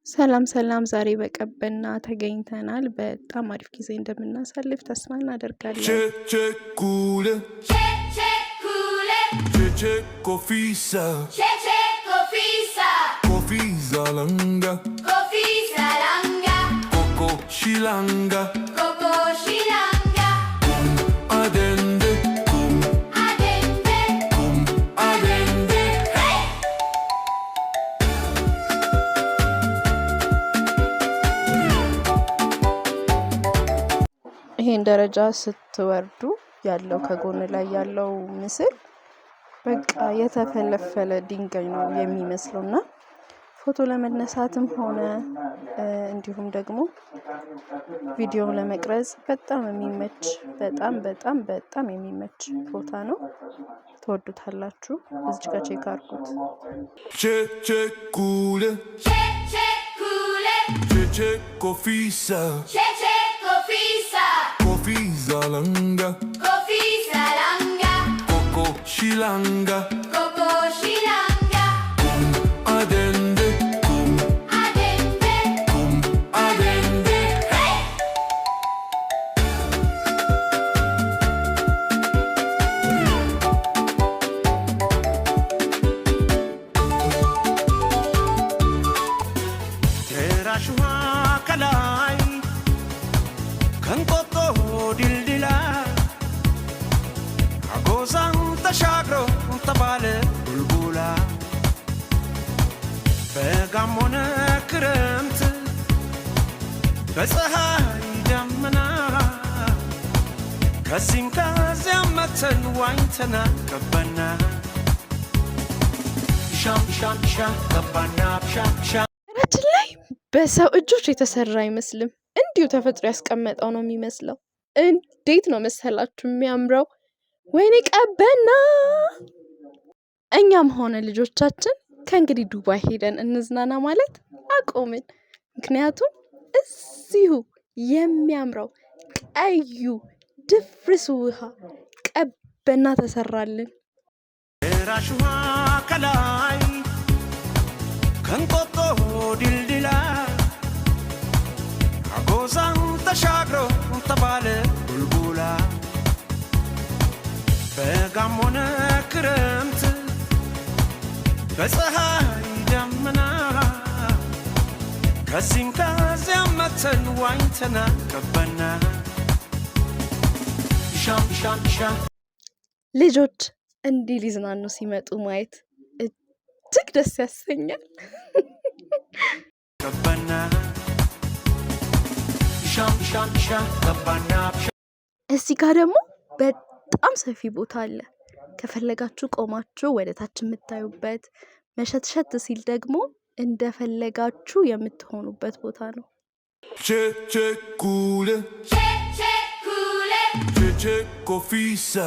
ሰላም ሰላም ዛሬ በቀበና ተገኝተናል። በጣም አሪፍ ጊዜ እንደምናሳልፍ ተስፋ እናደርጋለን። Cecule, Cofisa, Cofisa langa, Coco Shilanga, Adende, Adende. ይሄን ደረጃ ስትወርዱ ያለው ከጎን ላይ ያለው ምስል በቃ የተፈለፈለ ድንጋይ ነው የሚመስለውና ፎቶ ለመነሳትም ሆነ እንዲሁም ደግሞ ቪዲዮ ለመቅረጽ በጣም የሚመች በጣም የሚመች ቦታ ነው። ተወዱታላችሁ። እዚህ ጋር ቼክ አድርጉት። Cecule, Cofisa, Cofisa langa, Coco Shilanga, Adende, Adende. Terashua kalai kankoto dildila agozan tashagro tabale bulbula በጋሞነ ክረምት በፀሐይ ደመና ከዚህም ከዚያም መተን ዋኝተና ገባና ሻም ገባና ሻም ነገራችን ላይ በሰው እጆች የተሰራ አይመስልም። እንዲሁ ተፈጥሮ ያስቀመጠው ነው የሚመስለው። እንዴት ነው መሰላችሁ የሚያምረው! ወይኔ ቀበና! እኛም ሆነ ልጆቻችን ከእንግዲህ ዱባይ ሄደን እንዝናና ማለት አቆምን። ምክንያቱም እዚሁ የሚያምረው ቀዩ ድፍርስ ውሃ ቀበና ተሰራልን። ራሽዋ ከላይ ከንቆጦ ድልድላ አጎዛን ተሻግሮ ተባለ ቡልቡላ በጋሞነ ክረምት በፀሐይ ደመና ከዚህም ከዚያም መተን ዋኝተና ገባና ሻም ልጆች እንዲህ ሊዝናኑ ሲመጡ ማየት እጅግ ደስ ያሰኛል። ገባና ሻም ገባና እዚህ ጋር ደግሞ በጣም ሰፊ ቦታ አለ። ከፈለጋችሁ ቆማችሁ ወደ ታች የምታዩበት፣ መሸትሸት ሲል ደግሞ እንደፈለጋችሁ የምትሆኑበት ቦታ ነው። Cecule, Cofisa,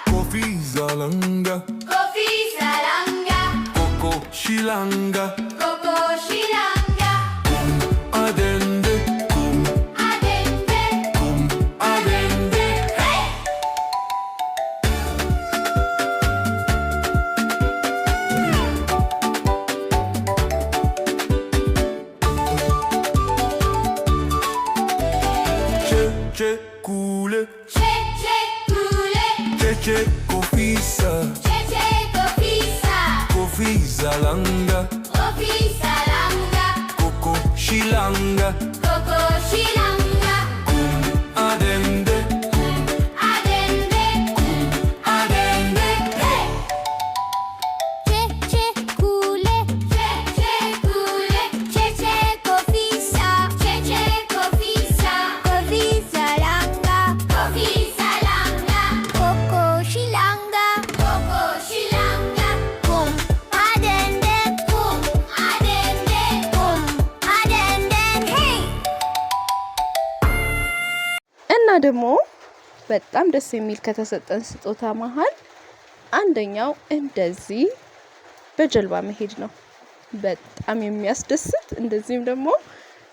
Cofisa langa, Coco Shilanga, Adende, Adende. Cecule, Cofisa, Cofisa langa, Coco Shilanga, Adende, Adende. እና ደግሞ በጣም ደስ የሚል ከተሰጠን ስጦታ መሀል አንደኛው እንደዚህ በጀልባ መሄድ ነው። በጣም የሚያስደስት እንደዚህም ደግሞ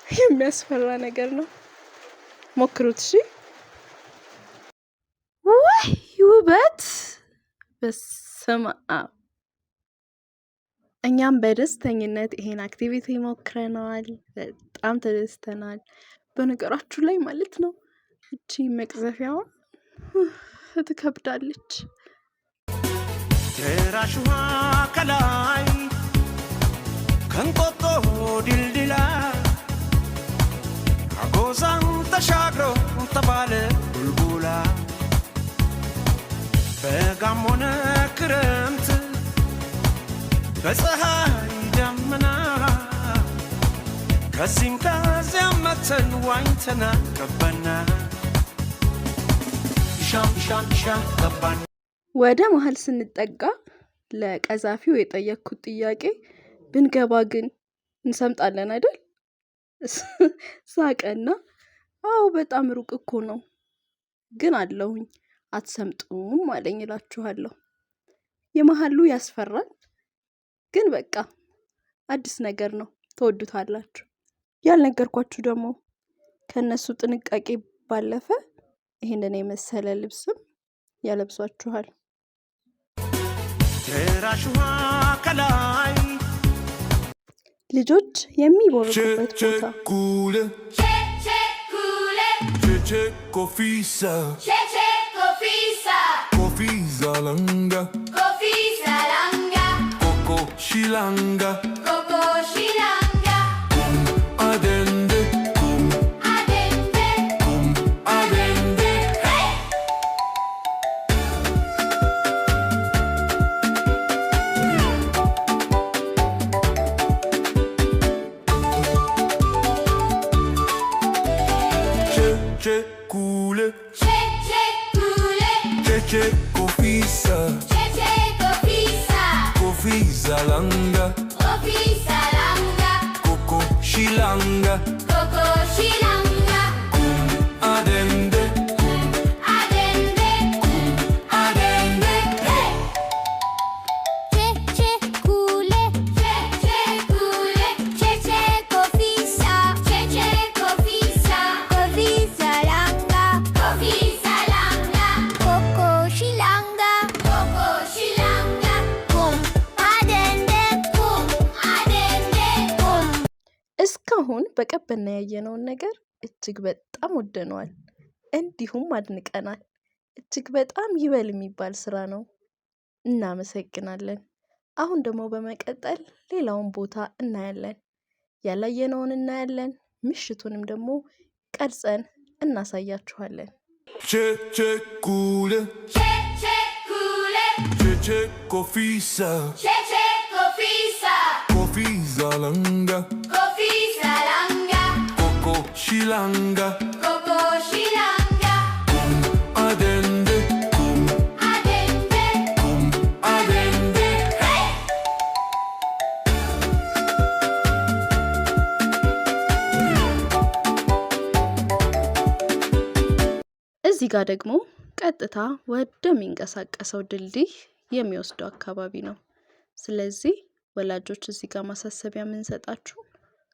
የሚያስፈራ ነገር ነው። ሞክሩት እሺ። ውበት! በስመ አብ እኛም በደስተኝነት ይሄን አክቲቪቲ ሞክረናል። በጣም ተደስተናል። በነገራችሁ ላይ ማለት ነው እቺ መቅዘፊያዋ ትከብዳለች። ደራሽዋ ከላይ ከንቆጦ ድልድላ አጎዛን ተሻግሮ ተባለ ቡልቡላ በጋም ሆነ ክረምት በፀሐይ ደመና ከዚህም ከዚያም መተን ዋኝተና ገባና ሻም ሻም ሻም ገባና። ወደ መሀል ስንጠጋ ለቀዛፊው የጠየቅኩት ጥያቄ ብንገባ ግን እንሰምጣለን አይደል? ሳቀና አዎ በጣም ሩቅ እኮ ነው ግን አለሁኝ አትሰምጡም አለኝ እላችኋለሁ። የመሀሉ ያስፈራል ግን በቃ አዲስ ነገር ነው ተወዱታላችሁ። ያልነገርኳችሁ ደግሞ ከነሱ ጥንቃቄ ባለፈ ይሄንን የመሰለ ልብስም ያለብሷችኋል። ደራሽዋ ከላይ ልጆች የሚቦርቁበት ቦታ Cecule, Cecule, cofisa, Cofisa, cofisa langa, Cofisa langa, coco shilanga, Coco shilanga, adende, Adende, adende. hey! Cecule, Cecule, cofisa, Cofisa, cofisa langa, Cofisa langa, coco shilanga, Coco shilanga, adende, Adende, adende. hey! Cecule, Cecule, Cofisa, Cofisa, Cofisa langa, Cofisa langa, Coco shilanga, Coco shilanga, Adende, Adende, እስካሁን በቀበና ያየነውን ነገር እጅግ በጣም ወደነዋል፣ እንዲሁም አድንቀናል። እጅግ በጣም ይበል የሚባል ስራ ነው። እናመሰግናለን። አሁን ደግሞ በመቀጠል ሌላውን ቦታ እናያለን። ያላየነውን እናያለን። ምሽቱንም ደግሞ ቀርጸን እናሳያችኋለን። Cecule, Cecule, cofisa, Cofisa, cofisa langa, Cofisa langa, coco shilanga, Coco shilanga, adende, Adende, adende. hey! እዚህ ጋር ደግሞ ቀጥታ ወደሚንቀሳቀሰው ድልድይ የሚወስደው አካባቢ ነው። ስለዚህ ወላጆች እዚህ ጋር ማሳሰቢያ የምንሰጣችሁ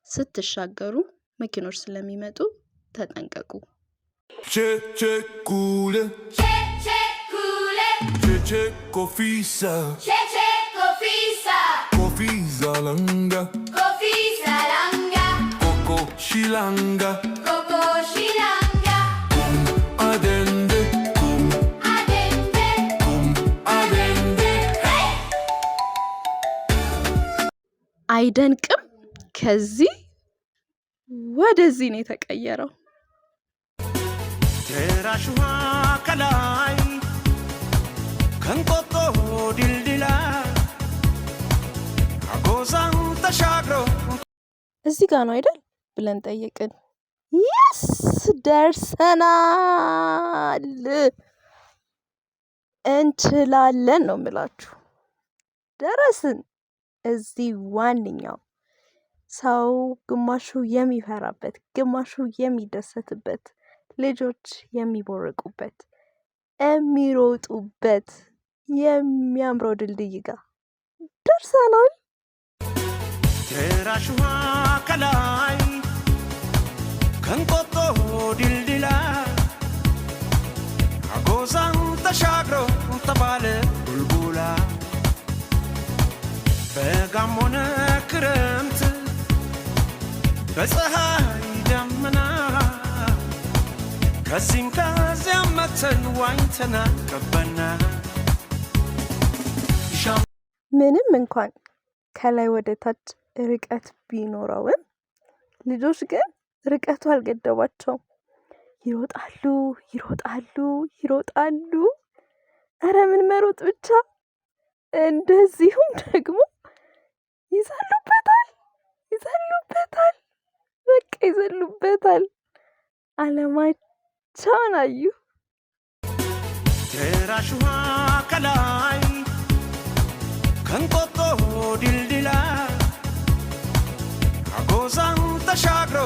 ስትሻገሩ መኪኖች ስለሚመጡ ተጠንቀቁ። Cecule, Cecule, cofisa, Cofisa, cofisa langa, Cofisa langa, coco shilanga, Coco shilanga, adende, Adende, adende. hey! አይደንቅም? ከዚህ ወደዚህ ነው የተቀየረው። ደራሽዋ ከላይ ከንቆጦ ድልድላ አጎዛን ተሻግሮ እዚህ ጋር ነው አይደል ብለን ጠየቅን። የስ ደርሰናል፣ እንችላለን ነው የምላችሁ። ደረስን። እዚህ ዋንኛው ሰው ግማሹ የሚፈራበት ግማሹ የሚደሰትበት ልጆች የሚቦርቁበት የሚሮጡበት የሚያምረው ድልድይ ጋር ደርሰናል። ደራሽዋ ከላይ ከንቆጦ ድልድላ አጎዛን ተሻግሮ ተባለ ቡልቡላ በጋም ሆነ ክረምት በፀሐይ ደመና ከዚህም ከዚያም መተን ዋኝተና ገባና ምንም እንኳን ከላይ ወደ ታች ርቀት ቢኖረውም ልጆች ግን ርቀቱ አልገደባቸውም። ይሮጣሉ ይሮጣሉ ይሮጣሉ። እረ ምን መሮጥ ብቻ! እንደዚሁም ደግሞ ይዘሉበታል ይዘሉበታል፣ በቃ ይዘሉበታል። አለማቸውን አዩ። ደራሽ ውሃ ከላይ ከንቆጦ ድልድላ አጎዛን ተሻግሮ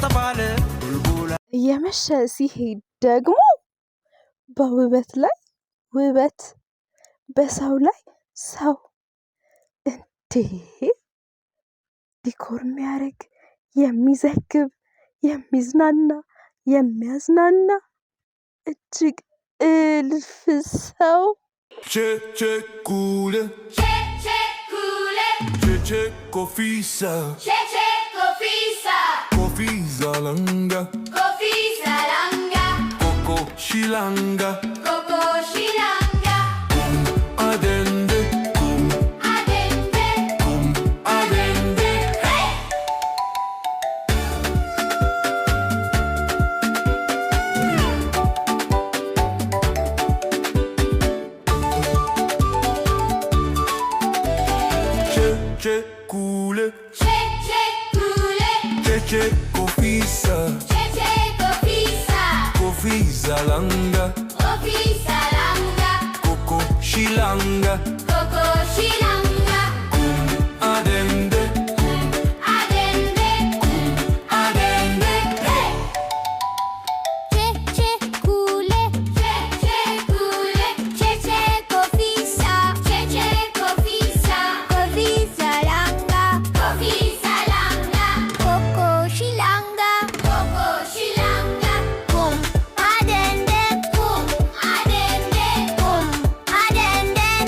ተባለ ቡልቡላ። እየመሸ ሲሄድ ደግሞ በውበት ላይ ውበት፣ በሰው ላይ ሰው። እንዴ! ዲኮር የሚያደርግ የሚዘግብ የሚዝናና የሚያዝናና እጅግ እልፍ ሰው። C'è cule, C'è cule, c'è cofisa, c'è cofisa, cofisa langa, cofisa langa, coco shilanga, coco shilanga, adende, adende, adende. hey! C'è cule, C'è cule, c'è cofisa, c'è cofisa, cofisa langa, cofisa langa, coco shilanga, coco shilanga, adende, adende, adende. hey! C'è cule, c'è cule, c'è cofisa, c'è cofisa, cofisa langa, cofisa langa, coco shilanga, kum adende,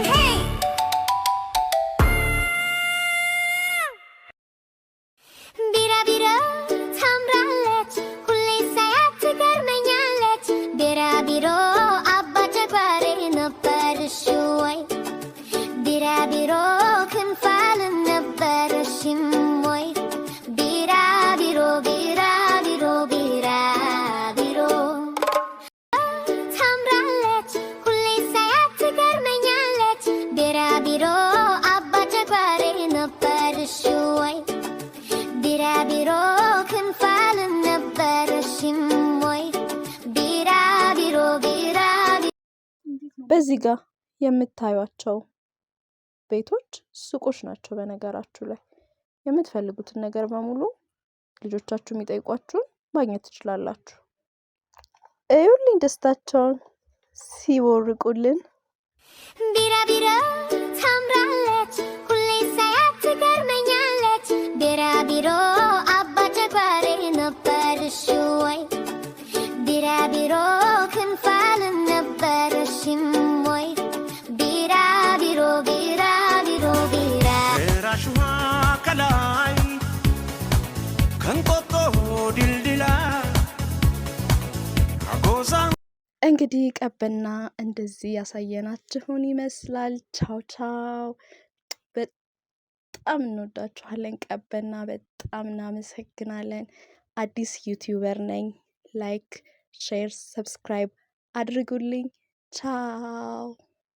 hey! ቢራቢሮ ታምራለች፣ ሁሌ ሳያት ትገርመኛለች። ቢራቢሮ አባ ጀባሬ ነበርሽ ወይ? ቢራቢሮ ክንፍ አልነበረሽም ወይ? ቢራቢሮ ቢራቢሮ ቢራቢሮ ታምራለች፣ ሁሌ ሳያት ትገርመኛለች። ቢራቢሮ አባ ጀባሬ ነበርሽ ወይ? ቢራቢሮ ክንፍ አልነበረሽም ወይ? ቢራቢሮ ቢራቢሮ። በዚህ ጋር የምታዩቸው ቤቶች ሱቆች ናቸው። በነገራችሁ ላይ የምትፈልጉትን ነገር በሙሉ ልጆቻችሁ የሚጠይቋችሁን ማግኘት ትችላላችሁ። እዩልኝ ደስታቸውን ሲቦርቁልን። ቢራቢሮ ታምራለች፣ ሁሌ ሳያት ትገርመኛለች። ቢራቢሮ አባ ጀባሬ ነበርሽ ወይ? ቢራቢሮ ክንፍ አልነበረሽም ወይ? ቢራቢሮ ቢራቢሮ ቢራ ደራሽ ውሃ ከላይ ከንቆጦ ድልድላ አጎዛን እንግዲህ ቀበና እንደዚህ ያሳየናችሁን ይመስላል። ቻው ቻው። በጣም እንወዳችኋለን። ቀበና በጣም እናመሰግናለን። አዲስ ዩቲዩበር ነኝ። ላይክ፣ ሼር፣ ሰብስክራይብ አድርጉልኝ። ቻው